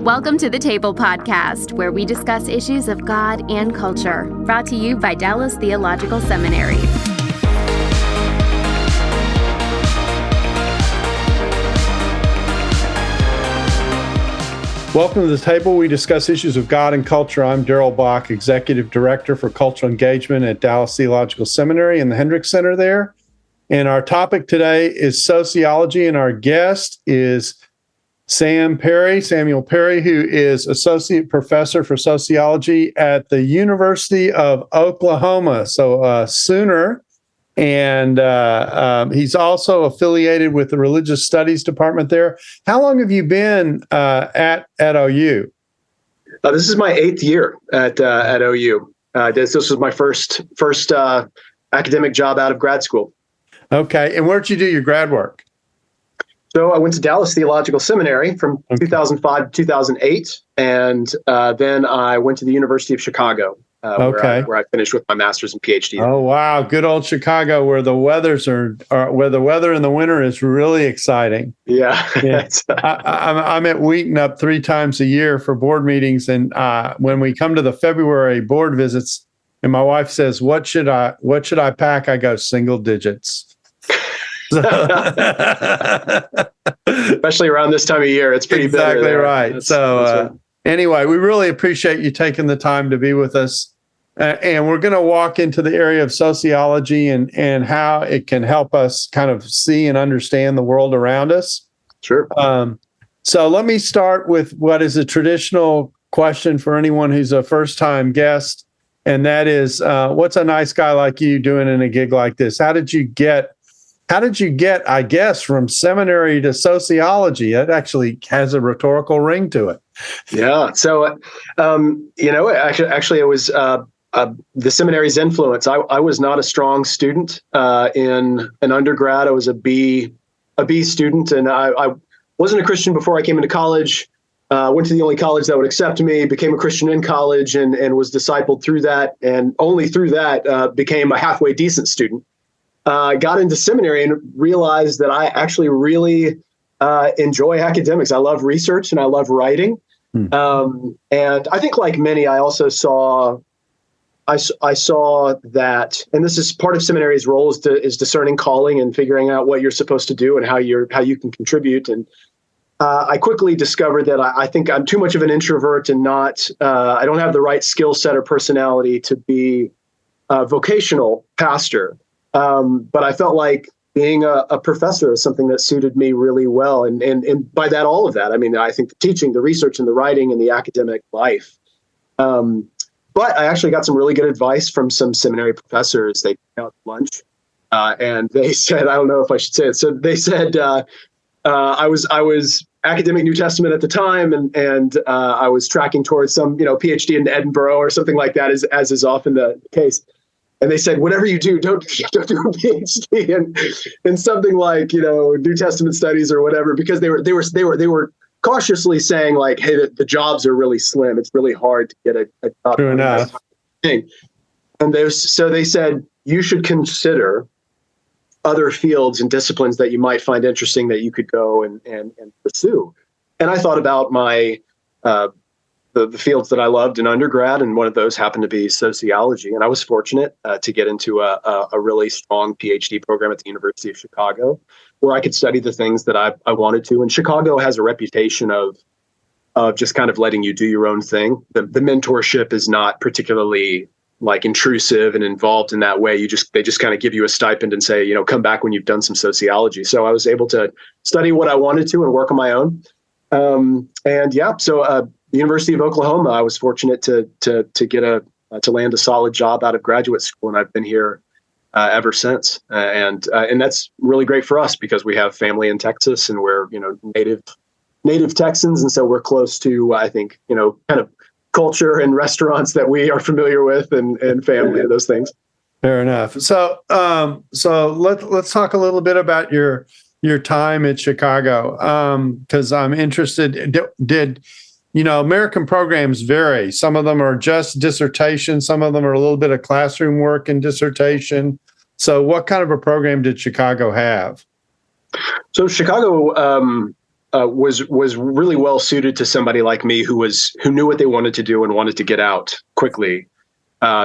Welcome to the Table Podcast, where we discuss issues of God and culture, brought to you by Dallas Theological Seminary. Welcome to the Table. We discuss issues of God and culture. I'm Darrell, Bock, Executive Director for Cultural Engagement at Dallas Theological Seminary and the Hendricks Center there. And our topic today is sociology, and our guest is Samuel Perry, who is Associate Professor for Sociology at the University of Oklahoma, so Sooner. And he's also affiliated with the Religious Studies Department there. How long have you been at OU? This is my 8th year at OU. This was my first academic job out of grad school. Okay, and where did you do your grad work? So I went to Dallas Theological Seminary from 2005 to 2008, and then I went to the University of Chicago, where I finished with my master's and PhD. Oh wow, good old Chicago, where the where the weather in the winter is really exciting. Yeah, I'm at Wheaton up 3 times a year for board meetings, and when we come to the February board visits, and my wife says, "What should I pack?" I go, single digits. Especially around this time of year, it's pretty exactly bitter right. That's So right. Anyway, we really appreciate you taking the time to be with us, and we're going to walk into the area of sociology and how it can help us kind of see and understand the world around us. Sure. So let me start with what is a traditional question for anyone who's a first-time guest, and that is, what's a nice guy like you doing in a gig like this? How did you get, I guess, from seminary to sociology? It actually has a rhetorical ring to it. Yeah. So, actually, it was the seminary's influence. I was not a strong student in an undergrad. I was a B student, and I wasn't a Christian before I came into college. Went to the only college that would accept me, became a Christian in college, and was discipled through that, and only through that became a halfway decent student. Got into seminary and realized that I actually really enjoy academics. I love research and I love writing. And I think, like many, I also saw that, and this is part of seminary's role, is discerning calling and figuring out what you're supposed to do and how you can contribute. And I quickly discovered that I think I'm too much of an introvert and I don't have the right skill set or personality to be a vocational pastor. But I felt like being a professor is something that suited me really well. And by that, all of that, I mean, I think the teaching, the research, and the writing and the academic life. But I actually got some really good advice from some seminary professors. They took me out to lunch and they said, I don't know if I should say it. So they said, I was academic New Testament at the time, and I was tracking towards some, PhD in Edinburgh or something like that, as is often the case. And they said, whatever you do, don't do a PhD in something like, New Testament studies or whatever, because they were cautiously saying, like, hey, the jobs are really slim. It's really hard to get a job. True enough. And they said you should consider other fields and disciplines that you might find interesting that you could go and pursue. And I thought about my the fields that I loved in undergrad, and one of those happened to be sociology. And I was fortunate to get into a really strong PhD program at the University of Chicago, where I could study the things that I wanted to. And Chicago has a reputation of just kind of letting you do your own thing. The mentorship is not particularly like intrusive and involved in that way. They just kind of give you a stipend and say, come back when you've done some sociology. So I was able to study what I wanted to and work on my own. The University of Oklahoma, I was fortunate to land a solid job out of graduate school, and I've been here ever since. And that's really great for us because we have family in Texas, and we're native Texans, and so we're close to, I think, kind of culture and restaurants that we are familiar with, and family and those things. Fair enough. So let's talk a little bit about your time at Chicago, because I'm interested. Did American programs vary? Some of them are just dissertation. Some of them are a little bit of classroom work and dissertation. So what kind of a program did Chicago have? So Chicago was really well suited to somebody like me who knew what they wanted to do and wanted to get out quickly.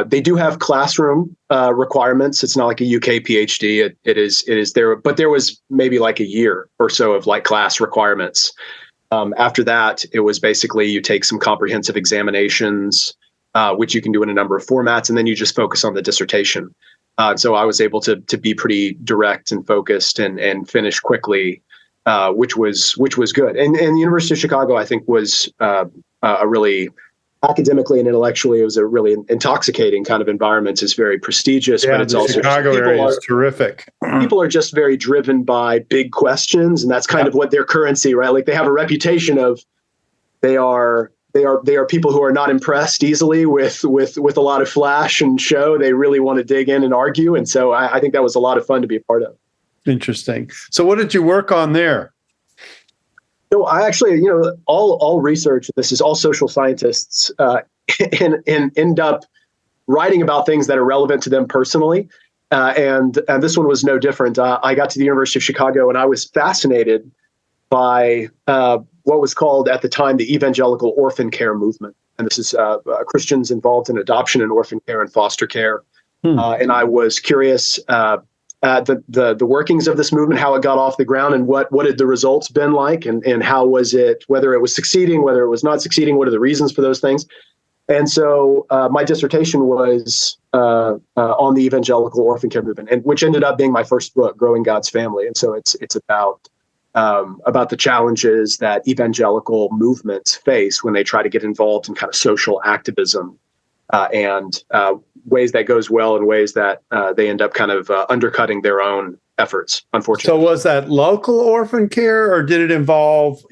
They do have classroom requirements. It's not like a UK PhD. It is there, but there was maybe like a year or so of like class requirements. After that, it was basically you take some comprehensive examinations, which you can do in a number of formats, and then you just focus on the dissertation. So I was able to be pretty direct and focused and finish quickly, which was good. And the University of Chicago, I think, was a really academically and intellectually, it was a really intoxicating kind of environment. It's very prestigious, but it's also Chicago area is terrific. People are just very driven by big questions, and that's kind of what their currency, right? Like they have a reputation of they are people who are not impressed easily with a lot of flash and show. They really want to dig in and argue, and so I think that was a lot of fun to be a part of. Interesting. So, what did you work on there? No, I actually, all research, this is all social scientists, and end up writing about things that are relevant to them personally. And this one was no different. I got to the University of Chicago and I was fascinated by what was called at the time the evangelical orphan care movement. And this is Christians involved in adoption and orphan care and foster care. And I was curious the workings of this movement, how it got off the ground, and what had the results been like, and how was it, whether it was succeeding, whether it was not succeeding, what are the reasons for those things. And so my dissertation was on the evangelical orphan care movement, and which ended up being my first book, Growing God's Family. And so it's about the challenges that evangelical movements face when they try to get involved in kind of social activism, and ways that goes well and ways that they end up kind of undercutting their own efforts, unfortunately. So was that local orphan care, or did it involve,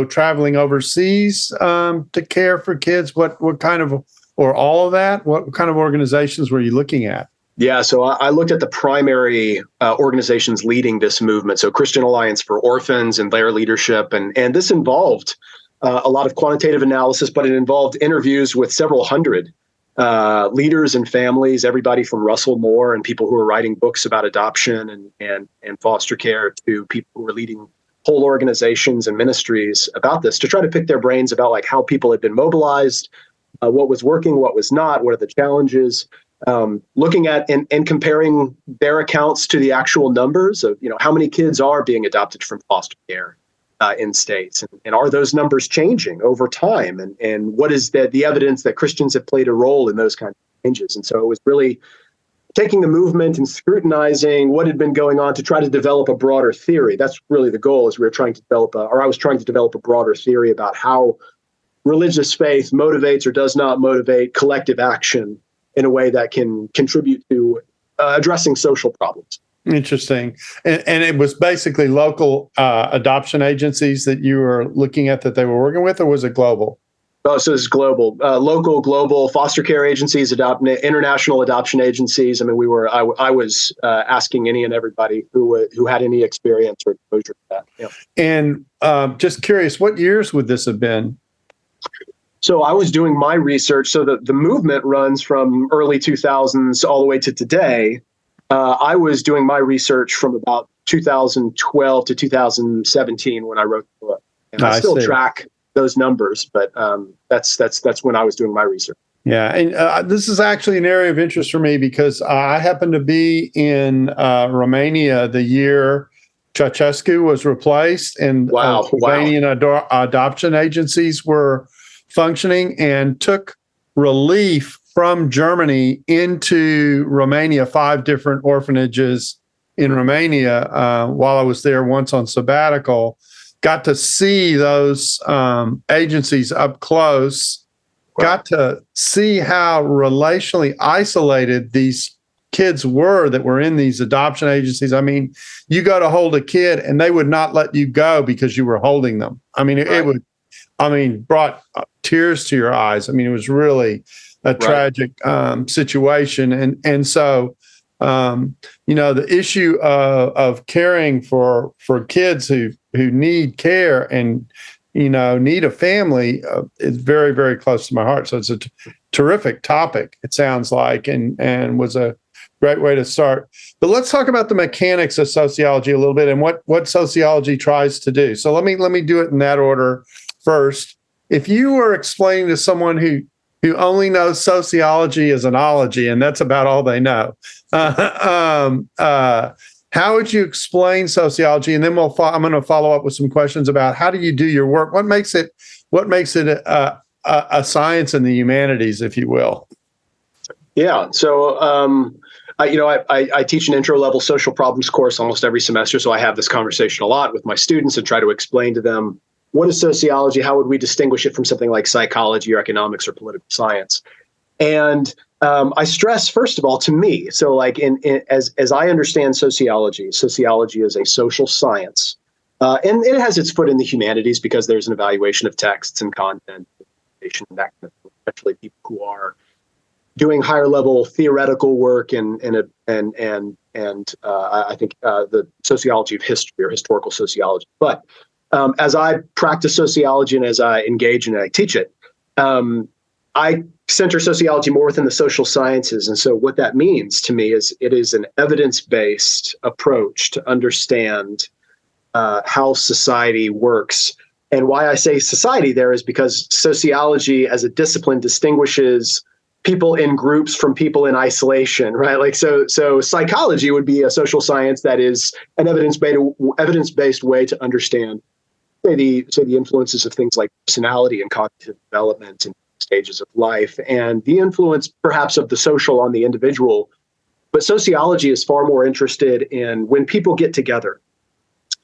traveling overseas to care for kids? What kind of, or all of that? What kind of organizations were you looking at? Yeah, so I looked at the primary organizations leading this movement. So Christian Alliance for Orphans and their leadership. And this involved a lot of quantitative analysis, but it involved interviews with several hundred leaders and families, everybody from Russell Moore and people who are writing books about adoption and foster care to people who are leading whole organizations and ministries about this, to try to pick their brains about like how people had been mobilized, what was working, what was not, what are the challenges, looking at and comparing their accounts to the actual numbers of, how many kids are being adopted from foster care in states, and are those numbers changing over time, and what is the evidence that Christians have played a role in those kinds of changes. And so it was really taking the movement and scrutinizing what had been going on to try to develop a broader theory. That's really the goal, is I was trying to develop a broader theory about how religious faith motivates or does not motivate collective action in a way that can contribute to addressing social problems. Interesting. And it was basically local adoption agencies that you were looking at that they were working with, or was it global? Oh, so it's global, local, global foster care agencies, international adoption agencies. I mean, I was asking any and everybody who had any experience or exposure to that. Yeah. And just curious, what years would this have been? So I was doing my research. So the movement runs from early 2000s all the way to today. I was doing my research from about 2012 to 2017 when I wrote the book, and I still track those numbers, but that's when I was doing my research. Yeah, and this is actually an area of interest for me because I happened to be in Romania the year Ceausescu was replaced, and Romanian adoption agencies were functioning, and took relief from Germany into Romania, 5 different orphanages in Romania while I was there once on sabbatical. Got to see those agencies up close, got to see how relationally isolated these kids were that were in these adoption agencies. I mean, you go to hold a kid and they would not let you go because you were holding them. I mean, brought tears to your eyes. I mean, it was really a tragic situation. And so, the issue of caring for kids who need care and, need a family is very, very close to my heart. So it's a terrific topic, it sounds like, and was a Great way to start. But let's talk about the mechanics of sociology a little bit and what sociology tries to do. So let me do it in that order first. If you were explaining to someone who only knows sociology as an ology, and that's about all they know, how would you explain sociology? And then I'm going to follow up with some questions about how do you do your work? What makes it a science in the humanities, if you will? Yeah. So, I teach an intro-level social problems course almost every semester, so I have this conversation a lot with my students and try to explain to them, what is sociology? How would we distinguish it from something like psychology or economics or political science? And I stress, first of all, to me, so like as I understand sociology is a social science, and it has its foot in the humanities because there's an evaluation of texts and content, and that kind of thing, especially people who are doing higher level theoretical work and I think the sociology of history or historical sociology. But as I practice sociology and as I engage and I teach it, I center sociology more within the social sciences. And so what that means to me is it is an evidence-based approach to understand how society works. And why I say society there is because sociology as a discipline distinguishes people in groups from people in isolation, right? Like, so psychology would be a social science that is an evidence-based way to understand, say the influences of things like personality and cognitive development and stages of life, and the influence perhaps of the social on the individual. But sociology is far more interested in when people get together,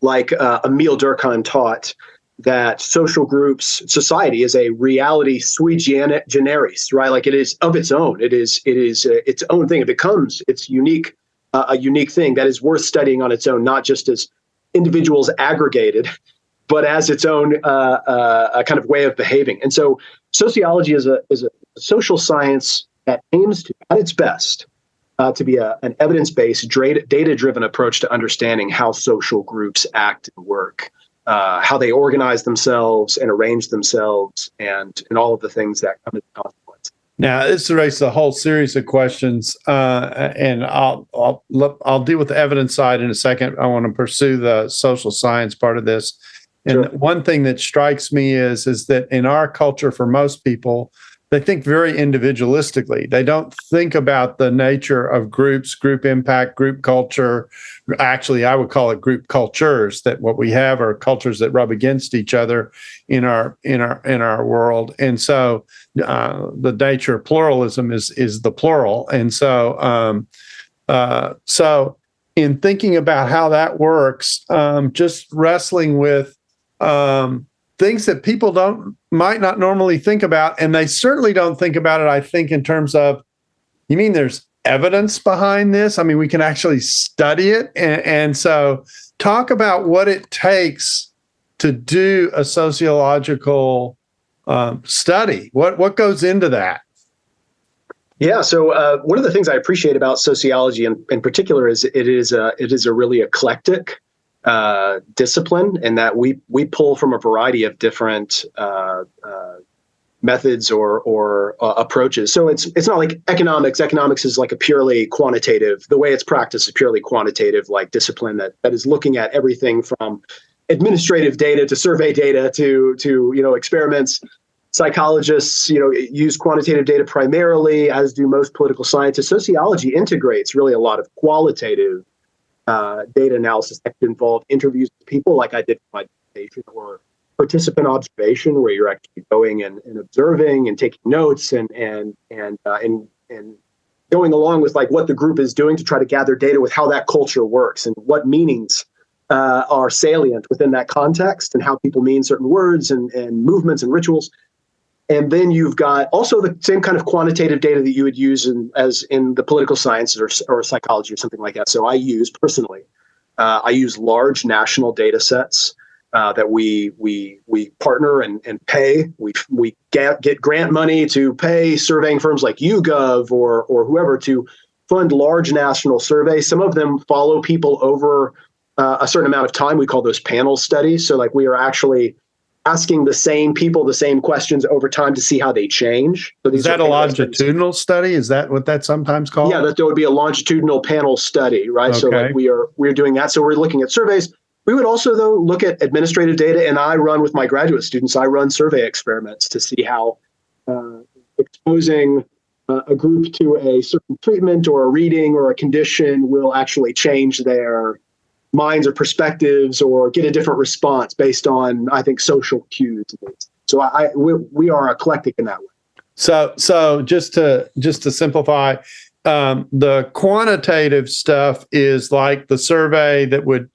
like Emile Durkheim taught, that social groups, society is a reality sui generis, right? Like it is of its own. It is its own thing. It becomes its unique, a unique thing that is worth studying on its own, not just as individuals aggregated, but as its own a kind of way of behaving. And so sociology is a social science that aims to, at its best, to be an evidence-based, data-driven approach to understanding how social groups act and work. How they organize themselves and arrange themselves, and all of the things that come as a consequence. Now, this raises a whole series of questions, and I'll deal with the evidence side in a second. I want to pursue the social science part of this. And sure. One thing that strikes me is that in our culture, for most people, they think very individualistically. They don't think about the nature of groups, group impact, group culture. Actually, I would call it group cultures, that what we have are cultures that rub against each other in our world. And so the nature of pluralism is the plural. And so so in thinking about how that works, just wrestling with things that people might not normally think about, and they certainly don't think about it, I think, in terms of, you mean there's evidence behind this? I mean, we can actually study it. And so talk about what it takes to do a sociological study. What goes into that? Yeah. So one of the things I appreciate about sociology in particular is it is a really eclectic discipline, and that we pull from a variety of different methods or approaches. So it's not like economics. Economics is like a purely quantitative. The way it's practiced is purely quantitative, like discipline that is looking at everything from administrative data to survey data to experiments. Psychologists use quantitative data primarily, as do most political scientists. Sociology integrates really a lot of qualitative data analysis that could involve interviews with people, like I did for my dissertation, or participant observation, where you're actually going and observing and taking notes and going along with like what the group is doing to try to gather data with how that culture works and what meanings are salient within that context and how people mean certain words and movements and rituals. And then you've got also the same kind of quantitative data that you would use as in the political sciences or psychology or something like that. So I use large national data sets that we partner and pay. We get grant money to pay surveying firms like YouGov or whoever to fund large national surveys. Some of them follow people over a certain amount of time. We call those panel studies. So like we are actually asking the same people the same questions over time to see how they change. So is that a longitudinal study? Is that what that's sometimes called? Yeah, that there would be a longitudinal panel study, right? Okay. So like we're doing that. So we're looking at surveys. We would also, though, look at administrative data, and I run with my graduate students, I run survey experiments to see how exposing a group to a certain treatment or a reading or a condition will actually change their minds or perspectives or get a different response based on, I think, social cues. So we are eclectic in that way. So just to simplify, the quantitative stuff is like the survey that would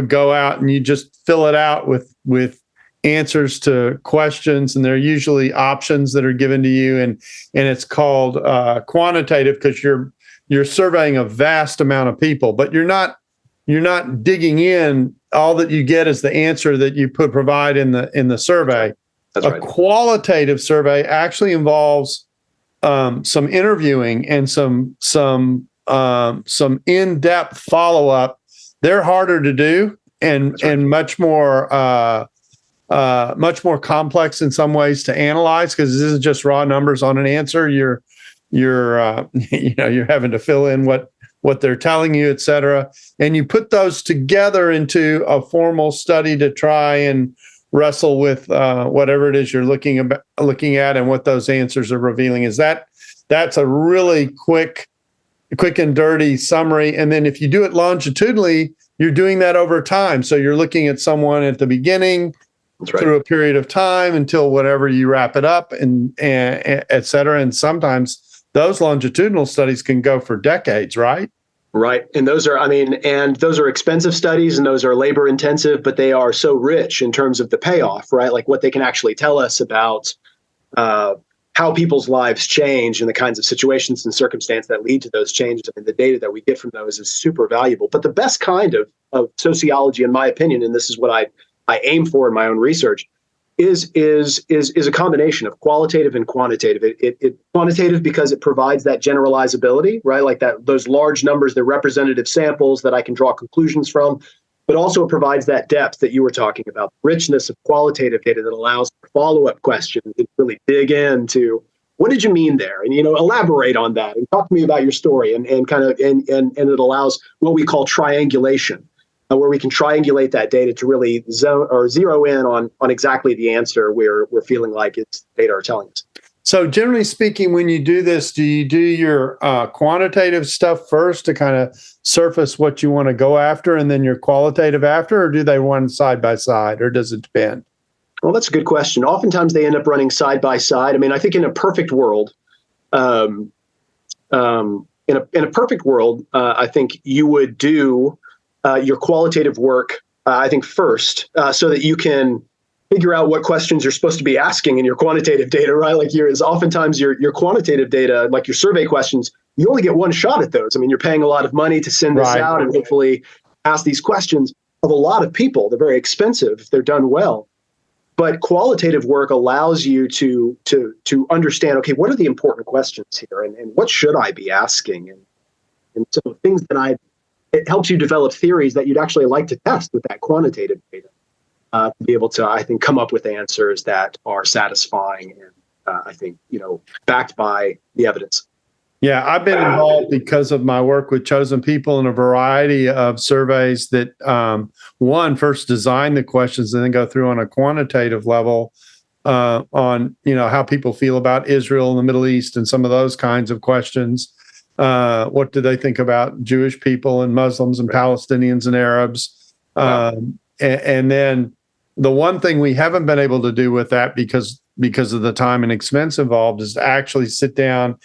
go out and you just fill it out with answers to questions, and they're usually options that are given to you, and it's called quantitative because you're surveying a vast amount of people, but you're not digging in. All that you get is the answer that you provide in the survey. That's right. A qualitative survey actually involves some interviewing and some in-depth follow-up. They're harder to do and much more complex in some ways to analyze, because this is just raw numbers on an answer. You're having to fill in what they're telling you, et cetera. And you put those together into a formal study to try and wrestle with whatever it is you're looking at and what those answers are revealing. That's a really quick and dirty summary. And then if you do it longitudinally, you're doing that over time. So you're looking at someone at the beginning, that's right, through a period of time until whatever you wrap it up, and et cetera. And sometimes those longitudinal studies can go for decades, right? Right. And those are expensive studies, and those are labor intensive, but they are so rich in terms of the payoff, right? Like what they can actually tell us about how people's lives change and the kinds of situations and circumstance that lead to those changes. I mean, the data that we get from those is super valuable. But the best kind of sociology, in my opinion, and this is what I aim for in my own research, is a combination of qualitative and quantitative. It quantitative because it provides that generalizability, right? Like those large numbers, the representative samples that I can draw conclusions from, but also it provides that depth that you were talking about, richness of qualitative data that allows for follow-up questions and really dig into what did you mean there, and elaborate on that and talk to me about your story, and it allows what we call triangulation, where we can triangulate that data to really zero in on exactly the answer we're feeling like it's data are telling us. So generally speaking, when you do this, do you do your quantitative stuff first to kind of surface what you want to go after, and then your qualitative after, or do they run side by side, or does it depend? Well, that's a good question. Oftentimes they end up running side by side. I mean, I think in a perfect world, I think you would do your qualitative work, I think, first, so that you can figure out what questions you're supposed to be asking in your quantitative data, right? Like oftentimes your quantitative data, like your survey questions, you only get one shot at those. I mean, you're paying a lot of money to send this out and hopefully ask these questions of a lot of people. They're very expensive if they're done well. But qualitative work allows you to understand, okay, what are the important questions here, and what should I be asking? And so things that it helps you develop theories that you'd actually like to test with that quantitative data, to be able to, I think, come up with answers that are satisfying and, I think, backed by the evidence. Yeah, I've been involved because of my work with chosen people in a variety of surveys that, first design the questions and then go through on a quantitative level on, how people feel about Israel and the Middle East and some of those kinds of questions. What do they think about Jewish people and Muslims and Palestinians and Arabs? And then the one thing we haven't been able to do with that because of the time and expense involved is to actually sit down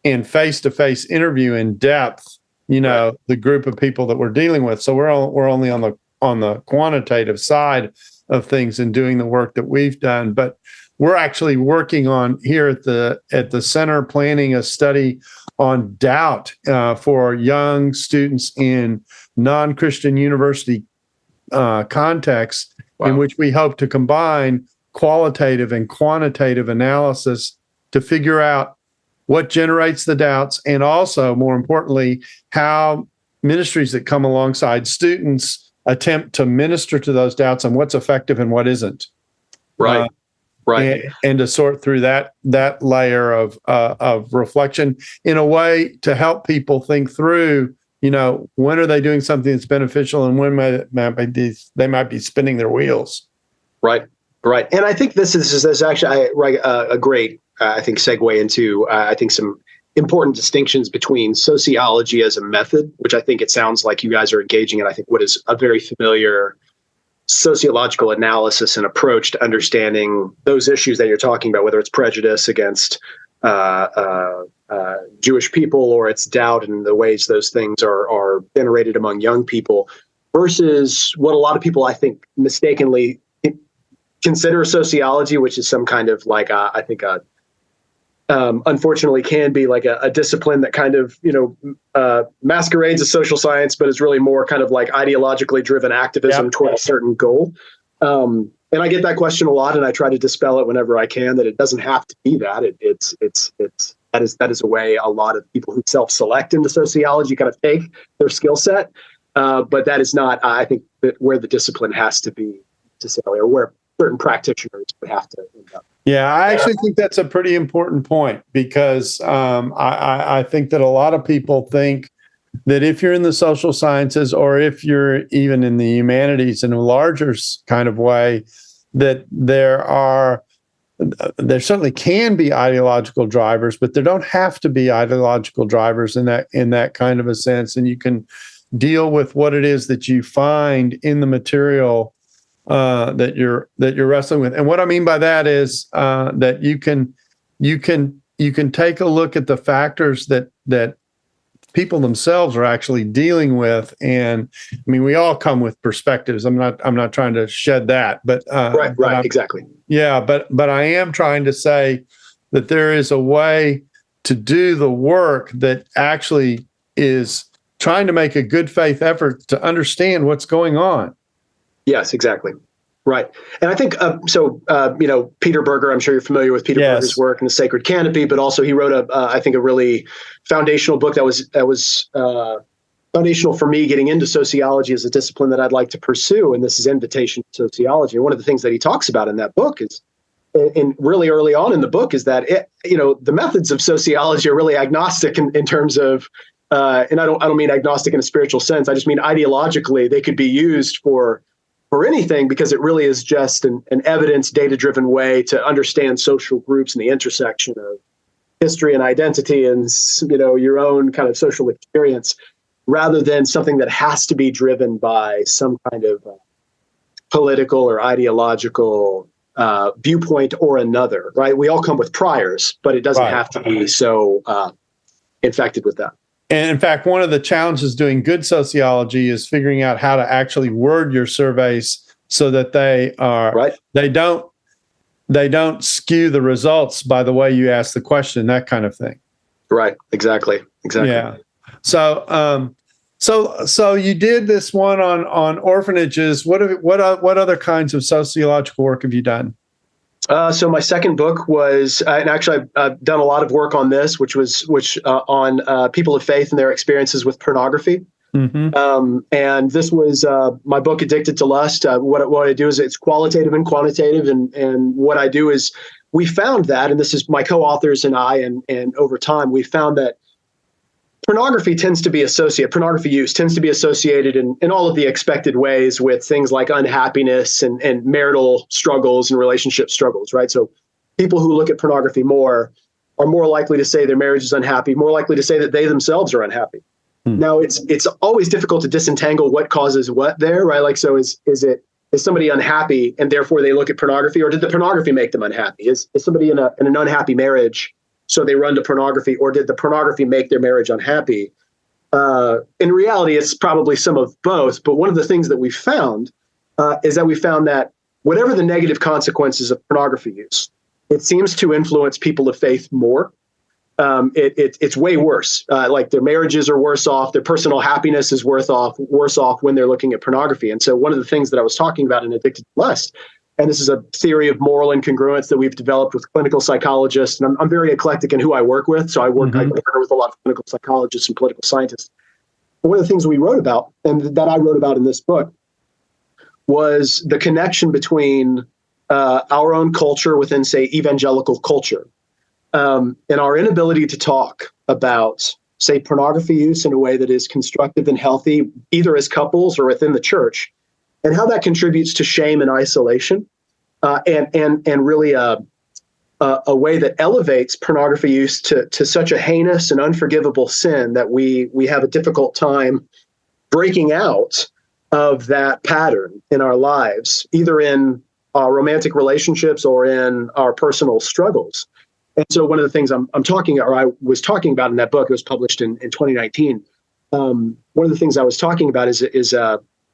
and face-to-face interview in depth, the group of people that we're dealing with. So we're only on the quantitative side of things and doing the work that we've done. But we're actually working on here at the center, planning a study on doubt for young students in non-Christian university contexts, in which we hope to combine qualitative and quantitative analysis to figure out what generates the doubts, and also, more importantly, how ministries that come alongside students attempt to minister to those doubts and what's effective and what isn't. Right. Right. And to sort through that layer of reflection in a way to help people think through, when are they doing something that's beneficial and when they might be spinning their wheels. Right. Right. And I think this is actually a great, I think, segue into, I think, some important distinctions between sociology as a method, which I think it sounds like you guys are engaging in, I think, what is a very familiar sociological analysis and approach to understanding those issues that you're talking about, whether it's prejudice against Jewish people or it's doubt in the ways those things are generated among young people, versus what a lot of people, I think, mistakenly consider sociology, which is some kind of like, I think, unfortunately can be like a discipline that kind of, masquerades as social science, but is really more kind of like ideologically driven activism toward a certain goal. And I get that question a lot, and I try to dispel it whenever I can, that it doesn't have to be that. That is a way a lot of people who self-select into sociology kind of take their skill set. But that is not, I think, that where the discipline has to be necessarily, or where certain practitioners would have to end up. Yeah, I actually think that's a pretty important point, because I think that a lot of people think that if you're in the social sciences or if you're even in the humanities in a larger kind of way, that there certainly can be ideological drivers, but there don't have to be ideological drivers in that kind of a sense. And you can deal with what it is that you find in the material that you're wrestling with. And what I mean by that is that you can take a look at the factors that people themselves are actually dealing with. And I mean, we all come with perspectives. I'm not trying to shed that, but right, exactly. Yeah, but I am trying to say that there is a way to do the work that actually is trying to make a good faith effort to understand what's going on. Yes, exactly. Right. And I think, Peter Berger, I'm sure you're familiar with Peter Berger's work in The Sacred Canopy, but also he wrote I think a really foundational book that was foundational for me getting into sociology as a discipline that I'd like to pursue. And this is Invitation to Sociology. And one of the things that he talks about in that book is, and really early on in the book, is that, the methods of sociology are really agnostic in terms of, and I don't mean agnostic in a spiritual sense. I just mean ideologically, they could be used for anything, because it really is just an evidence data-driven way to understand social groups and the intersection of history and identity and, your own kind of social experience, rather than something that has to be driven by some kind of political or ideological viewpoint or another, right? We all come with priors, but it doesn't have to be so infected with that. And in fact, one of the challenges doing good sociology is figuring out how to actually word your surveys so that they don't skew the results by the way you ask the question, that kind of thing. Right. Exactly. Yeah. So you did this one on orphanages. What other kinds of sociological work have you done? So my second book was, and actually I've done a lot of work on this, which on people of faith and their experiences with pornography. Mm-hmm. And this was my book, Addicted to Lust. What I do is it's qualitative and quantitative, and what I do is we found that, and this is my co-authors and I, and over time we found that pornography use tends to be associated in all of the expected ways with things like unhappiness and marital struggles and relationship struggles, right? So people who look at pornography more are more likely to say their marriage is unhappy, more likely to say that they themselves are unhappy. Now, it's always difficult to disentangle what causes what there, right? Like, so is somebody unhappy and therefore they look at pornography, or did the pornography make them unhappy? Is somebody in an unhappy marriage, so they run to pornography, or did the pornography make their marriage unhappy? In reality, it's probably some of both. But one of the things that we found is that whatever the negative consequences of pornography use, it seems to influence people of faith more. It's way worse. Like their marriages are worse off, their personal happiness is worse off when they're looking at pornography. And so one of the things that I was talking about in Addicted to Lust, and this is a theory of moral incongruence that we've developed with clinical psychologists, and I'm very eclectic in who I work with. So I partner with a lot of clinical psychologists and political scientists. And one of the things we wrote about, and that I wrote about in this book, was the connection between our own culture within, say, evangelical culture, and our inability to talk about, say, pornography use in a way that is constructive and healthy, either as couples or within the church, and how that contributes to shame and isolation, and really a way that elevates pornography use to such a heinous and unforgivable sin that we have a difficult time breaking out of that pattern in our lives, either in our romantic relationships or in our personal struggles. And so one of the things I was talking about in that book, it was published in 2019. One of the things I was talking about is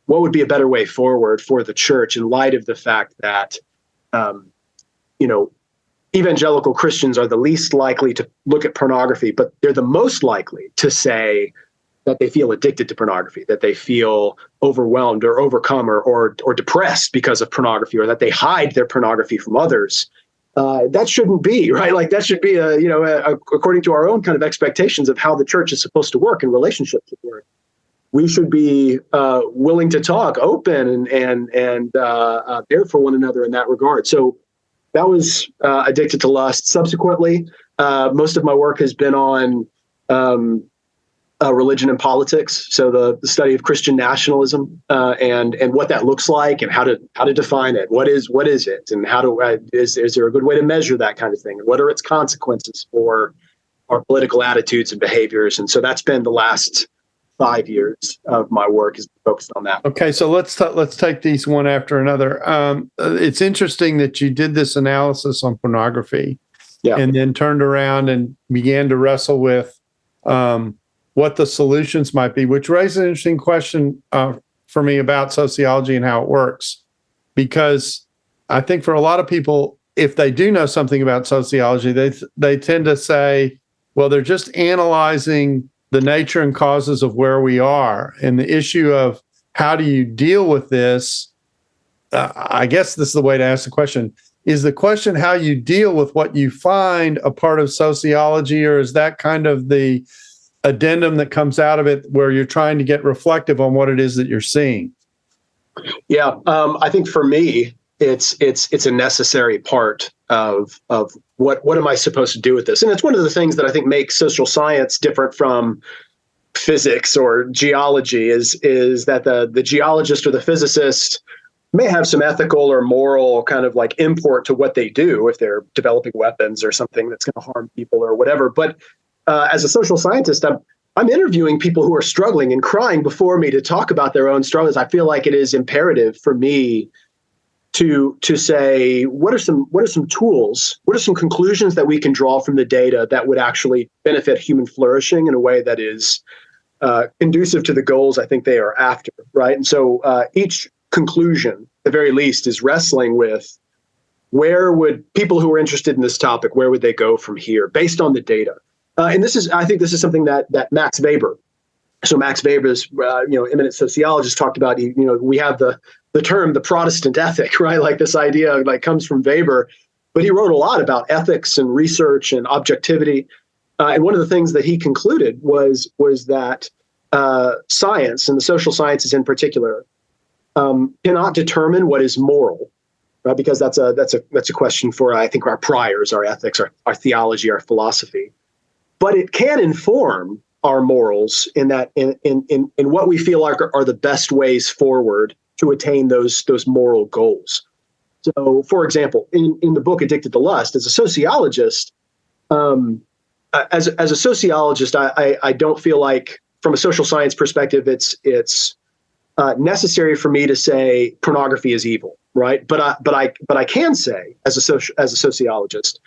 what would be a better way forward for the church in light of the fact that, evangelical Christians are the least likely to look at pornography, but they're the most likely to say that they feel addicted to pornography, that they feel overwhelmed or overcome or depressed because of pornography, or that they hide their pornography from others. That shouldn't be, right? Like that should be according to our own kind of expectations of how the church is supposed to work and relationships should work. We should be willing to talk open and there for one another in that regard. So that was Addicted to Lust. Subsequently, most of my work has been on religion and politics. So the study of Christian nationalism and what that looks like and how to define it. What is it, and how is there a good way to measure that kind of thing? And what are its consequences for our political attitudes and behaviors? And so that's been the last 5 years of my work is focused on that. Okay, so let's take these one after another. It's interesting that you did this analysis on pornography, and then turned around and began to wrestle with what the solutions might be, which raises an interesting question for me about sociology and how it works. Because I think for a lot of people, if they do know something about sociology, they tend to say, well, they're just analyzing the nature and causes of where we are. And the issue of how do you deal with this, I guess this is the way to ask the question. Is the question how you deal with what you find a part of sociology, or is that kind of the addendum that comes out of it where you're trying to get reflective on what it is that you're seeing? Yeah, I think for me, it's a necessary part of what am I supposed to do with this? And it's one of the things that I think makes social science different from physics or geology is that the geologist or the physicist may have some ethical or moral kind of like import to what they do if they're developing weapons or something that's going to harm people or whatever. But as a social scientist, I'm interviewing people who are struggling and crying before me to talk about their own struggles. I feel like it is imperative for me to say, what are some tools, what are some conclusions that we can draw from the data that would actually benefit human flourishing in a way that is conducive to the goals I think they are after, right? And so each conclusion, at the very least, is wrestling with where would people who are interested in this topic, where would they go from here based on the data? And I think this is something that Max Weber. So Max Weber's, eminent sociologist talked about. We have the term the Protestant ethic, right? Like this idea like comes from Weber, but he wrote a lot about ethics and research and objectivity. And one of the things that he concluded was that science, and the social sciences in particular, cannot determine what is moral, right? Because that's a question for, I think, our priors, our ethics, our theology, our philosophy. But it can inform our morals in that in what we feel like are the best ways forward to attain those moral goals. So, for example, in the book Addicted to Lust, as a sociologist, as a sociologist, I don't feel like, from a social science perspective, it's necessary for me to say pornography is evil, right? But I can say, as a sociologist,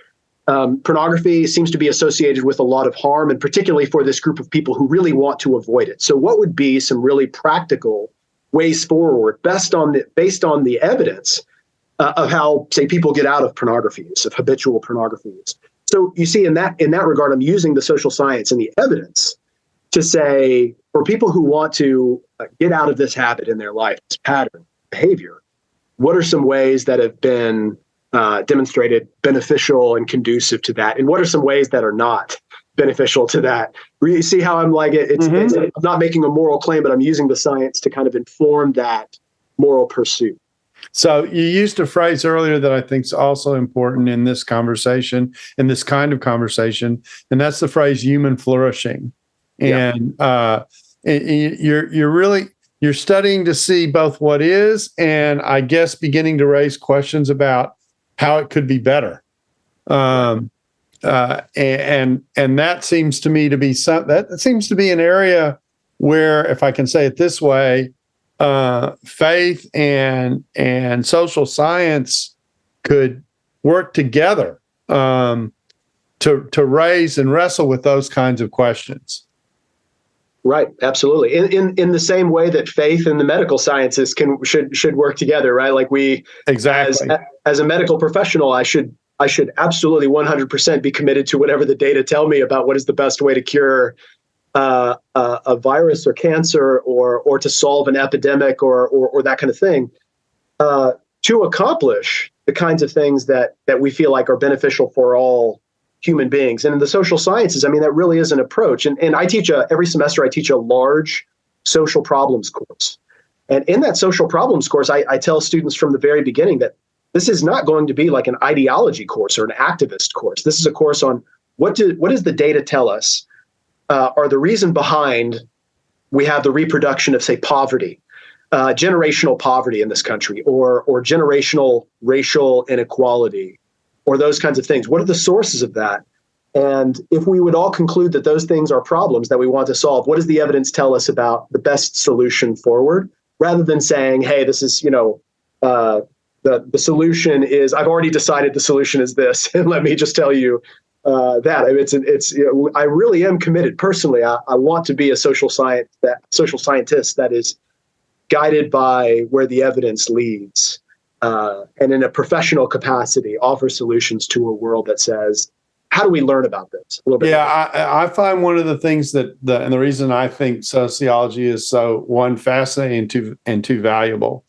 pornography seems to be associated with a lot of harm, and particularly for this group of people who really want to avoid it. So what would be some really practical ways forward based on the evidence of how, say, people get out of pornography use, of habitual pornography use? So you see, in that regard, I'm using the social science and the evidence to say, for people who want to get out of this habit in their life, this pattern, behavior, what are some ways that have been demonstrated beneficial and conducive to that? And what are some ways that are not beneficial to that? You see how I'm like, I'm not making a moral claim, but I'm using the science to kind of inform that moral pursuit. So you used a phrase earlier that I think is also important in this conversation, in this kind of conversation, and that's the phrase "human flourishing." And you're studying to see both what is, and I guess beginning to raise questions about how it could be better. And that seems to me to be an area where, if I can say it this way, faith and social science could work together to raise and wrestle with those kinds of questions. Right, absolutely. In the same way that faith and the medical sciences should work together, right? Like exactly. As a medical professional, I should absolutely 100% be committed to whatever the data tell me about what is the best way to cure a virus or cancer or to solve an epidemic or that kind of thing, to accomplish the kinds of things that we feel like are beneficial for all human beings. And in the social sciences, I mean, that really is an approach. And I teach every semester, I teach a large social problems course. And in that social problems course, I tell students from the very beginning that this is not going to be like an ideology course or an activist course. This is a course on what does the data tell us are the reason behind we have the reproduction of, say, poverty, generational poverty in this country, or generational racial inequality, or those kinds of things. What are the sources of that? And if we would all conclude that those things are problems that we want to solve, what does the evidence tell us about the best solution forward? Rather than saying, hey, this is, the solution is, I've already decided the solution is this, and let me just tell you that. I really am committed personally. I want to be a social scientist that is guided by where the evidence leads. And in a professional capacity, offer solutions to a world that says, how do we learn about this a little bit? Yeah, I find one of the things and the reason I think sociology is so, one, fascinating and two, valuable,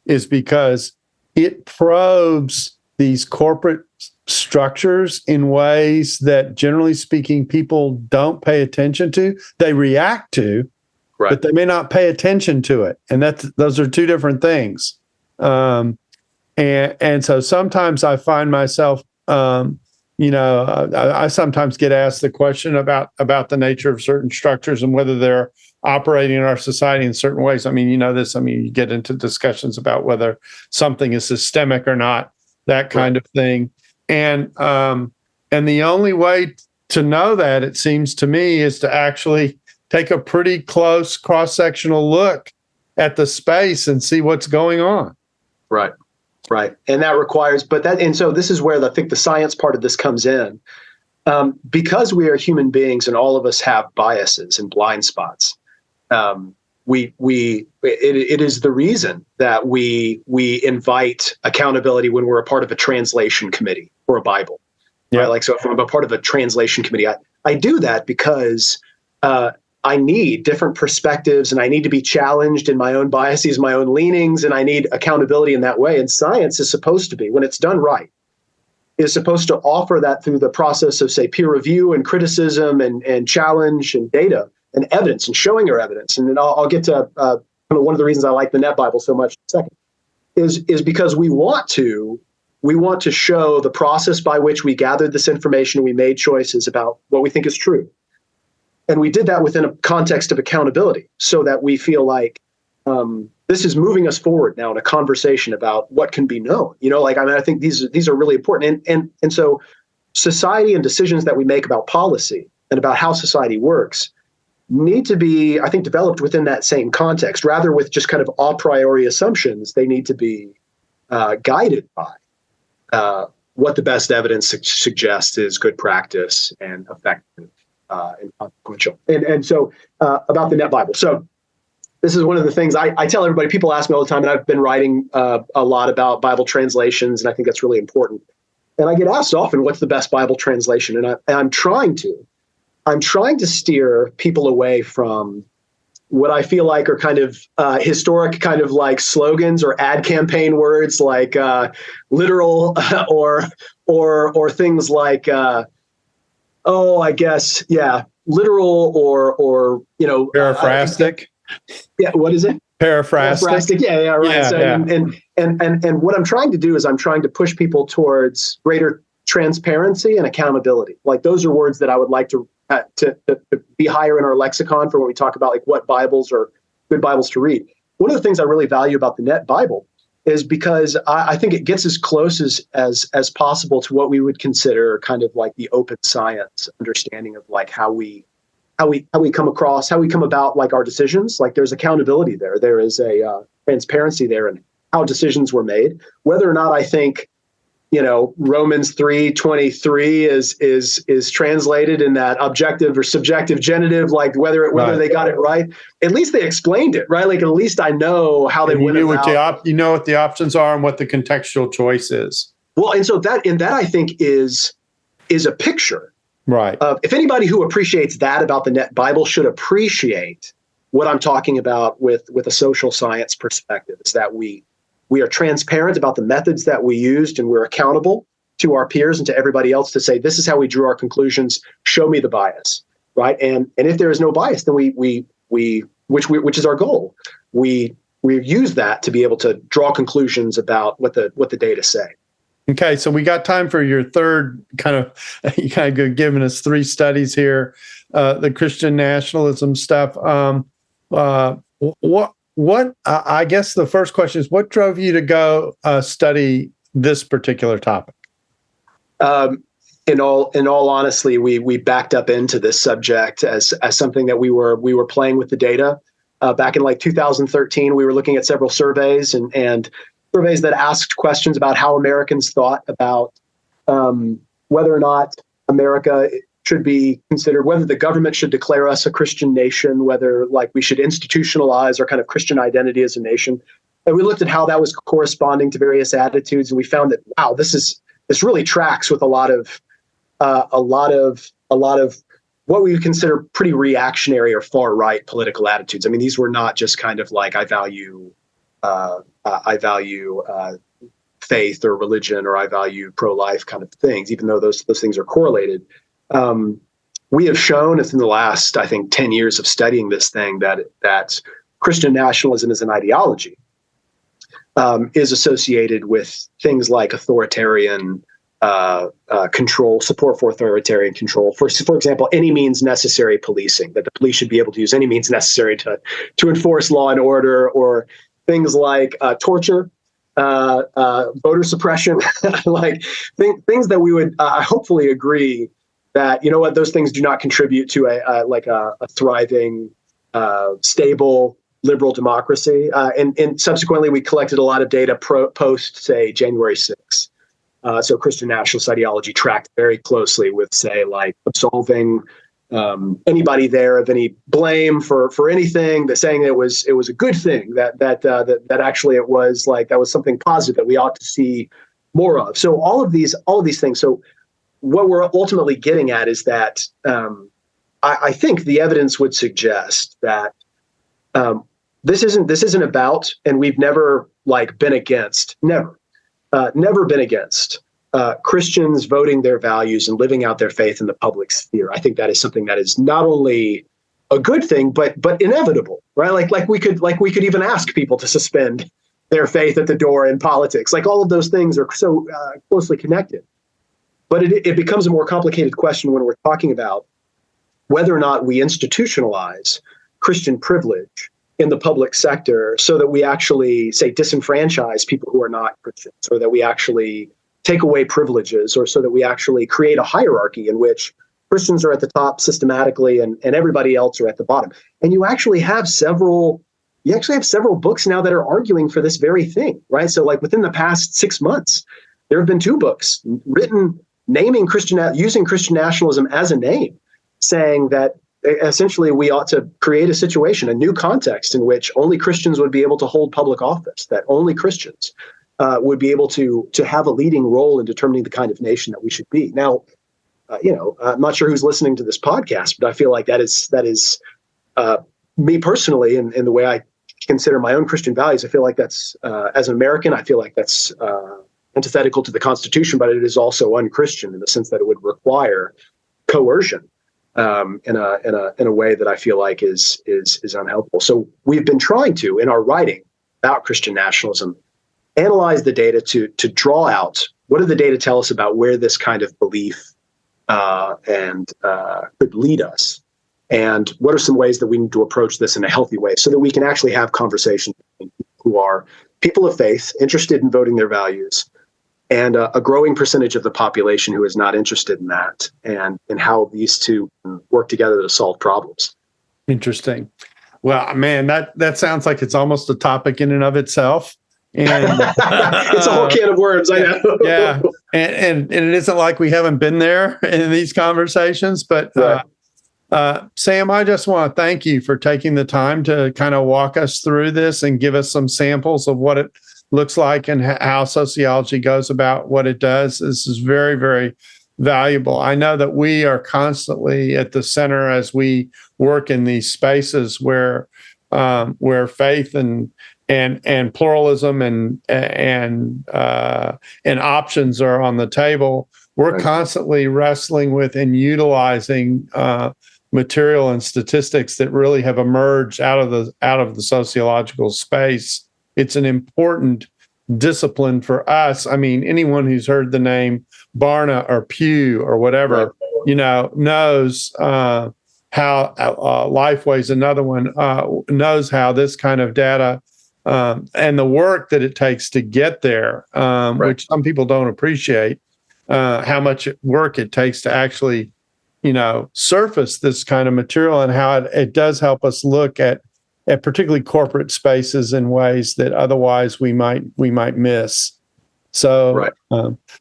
is because it probes these corporate structures in ways that, generally speaking, people don't pay attention to. They react to, right, but they may not pay attention to it. And those are two different things. And so sometimes I find myself, I sometimes get asked the question about the nature of certain structures and whether they're operating in our society in certain ways. I mean, you get into discussions about whether something is systemic or not, that kind of thing. And the only way to know that, it seems to me, is to actually take a pretty close cross-sectional look at the space and see what's going on. Right. Right. And that requires, and so this is where I think the science part of this comes in. Because we are human beings and all of us have biases and blind spots. It is the reason that we invite accountability when we're a part of a translation committee for a Bible. Yeah. Right? Like, so if I'm a part of a translation committee, I do that because, I need different perspectives, and I need to be challenged in my own biases, my own leanings, and I need accountability in that way. And science is supposed to be, when it's done right, is supposed to offer that through the process of, say, peer review and criticism and challenge and data and evidence and showing your evidence. And then I'll get to one of the reasons I like the Net Bible so much in a second is because we want to show the process by which we gathered this information, we made choices about what we think is true. And we did that within a context of accountability, so that we feel like this is moving us forward now in a conversation about what can be known. I think these are really important. And so society and decisions that we make about policy and about how society works need to be, I think, developed within that same context, rather with just kind of a priori assumptions. They need to be guided by what the best evidence suggests is good practice and effective. And consequential. And so about the Net Bible. So this is one of the things I tell everybody. People ask me all the time, and I've been writing a lot about Bible translations, and I think that's really important. And I get asked often, what's the best Bible translation? And I'm trying to steer people away from what I feel like are kind of historic kind of like slogans or ad campaign words like literal or things like I guess, yeah, literal or paraphrastic. Yeah, what is it? Paraphrastic. Yeah, right. Yeah, So, and what I'm trying to do is I'm trying to push people towards greater transparency and accountability. Like those are words that I would like to be higher in our lexicon for when we talk about like what Bibles are good Bibles to read. One of the things I really value about the Net Bible is because I think it gets as close as possible to what we would consider kind of like the open science understanding of like how we come about like our decisions. Like there's accountability there. There is a transparency there in how decisions were made. Whether or not I think, Romans 3:23 is translated in that objective or subjective genitive, like whether they got it right. At least they explained it, right? Like at least I know how they went about. You know what the options are and what the contextual choice is. Well, and so that I think is a picture. Right. If anybody who appreciates that about the Net Bible should appreciate what I'm talking about with a social science perspective, is that we are transparent about the methods that we used, and we're accountable to our peers and to everybody else to say, this is how we drew our conclusions. Show me the bias, right? And if there is no bias, then which is our goal, we use that to be able to draw conclusions about what the data say. Okay, so we got time for your third you kind of giving us three studies here, the Christian nationalism stuff. What I guess the first question is, what drove you to go study this particular topic? In all honesty, we backed up into this subject as something that we were playing with the data. Back in like 2013, we were looking at several surveys and surveys that asked questions about how Americans thought about whether or not America should be considered, whether the government should declare us a Christian nation, whether like we should institutionalize our kind of Christian identity as a nation. And we looked at how that was corresponding to various attitudes, and we found that, wow, this really tracks with a lot of what we would consider pretty reactionary or far right political attitudes. I mean, these were not just kind of like I value faith or religion, or I value pro-life kind of things, even though those things are correlated. We have shown within the last, I think, 10 years of studying this thing that Christian nationalism as an ideology is associated with things like authoritarian control, support for authoritarian control. For example, any means necessary policing, that the police should be able to use any means necessary to enforce law and order, or things like torture, voter suppression, like things that we would hopefully agree that, those things do not contribute to a thriving, stable, liberal democracy. And subsequently, we collected a lot of data post, say, January 6th. So Christian nationalist ideology tracked very closely with, say, like absolving anybody there of any blame for anything, that saying it was a good thing, that actually it was like that was something positive that we ought to see more of. So all of these things. So what we're ultimately getting at is that I think the evidence would suggest that this isn't about, and we've never been against, never been against Christians voting their values and living out their faith in the public sphere. I think that is something that is not only a good thing, but inevitable, right? Like we could even ask people to suspend their faith at the door in politics. Like all of those things are so closely connected. But it becomes a more complicated question when we're talking about whether or not we institutionalize Christian privilege in the public sector so that we actually, say, disenfranchise people who are not Christians, or that we actually take away privileges, or so that we actually create a hierarchy in which Christians are at the top systematically and everybody else are at the bottom. And you actually have several books now that are arguing for this very thing, right? So like within the past 6 months, there have been 2 books written using Christian nationalism as a name, saying that essentially we ought to create a situation, a new context in which only Christians would be able to hold public office, that only Christians would be able to have a leading role in determining the kind of nation that we should be. Now, I'm not sure who's listening to this podcast, but I feel like that is me personally, in the way I consider my own Christian values. I feel like that's, as an American, I feel like that's antithetical to the Constitution, but it is also un-Christian in the sense that it would require coercion in a way that I feel like is unhelpful. So we've been trying to, in our writing about Christian nationalism, analyze the data to draw out what do the data tell us about where this kind of belief could lead us, and what are some ways that we need to approach this in a healthy way so that we can actually have conversations who are people of faith, interested in voting their values, and a growing percentage of the population who is not interested in that, and how these two work together to solve problems. Interesting. Well, man, that sounds like it's almost a topic in and of itself. And it's a whole can of worms, I know. Yeah. And it isn't like we haven't been there in these conversations, but Sam, I just want to thank you for taking the time to kind of walk us through this and give us some samples of what it looks like and how sociology goes about what it does. This is very, very valuable. I know that we are constantly at the center as we work in these spaces where faith and pluralism and options are on the table. We're constantly wrestling with and utilizing material and statistics that really have emerged out of the sociological space. It's an important discipline for us. I mean, anyone who's heard the name Barna or Pew or whatever, knows how Lifeway's another one, knows how this kind of data and the work that it takes to get there, which some people don't appreciate, how much work it takes to actually, surface this kind of material, and how it does help us look at particularly corporate spaces in ways that otherwise we might miss. So,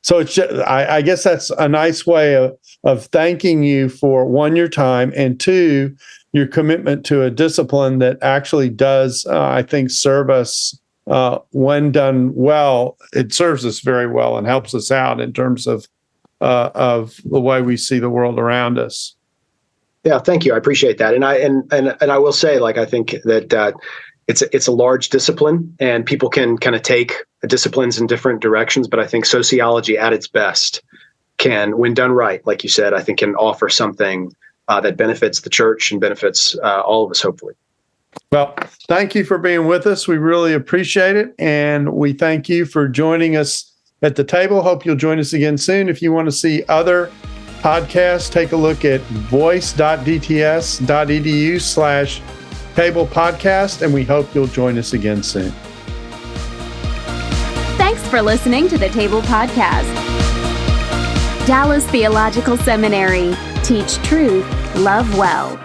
so it's just, I guess that's a nice way of thanking you for, one, your time, and two, your commitment to a discipline that actually does, I think, serve us when done well. It serves us very well and helps us out in terms of the way we see the world around us. Yeah, thank you. I appreciate that, and I will say, I think that it's a large discipline, and people can kind of take disciplines in different directions. But I think sociology, at its best, can, when done right, like you said, I think can offer something that benefits the church and benefits all of us, hopefully. Well, thank you for being with us. We really appreciate it, and we thank you for joining us at the table. Hope you'll join us again soon. If you want to see other podcasts, take a look at voice.dts.edu/table podcast, and we hope you'll join us again soon. Thanks for listening to the Table Podcast. Dallas Theological Seminary. Teach truth, love well.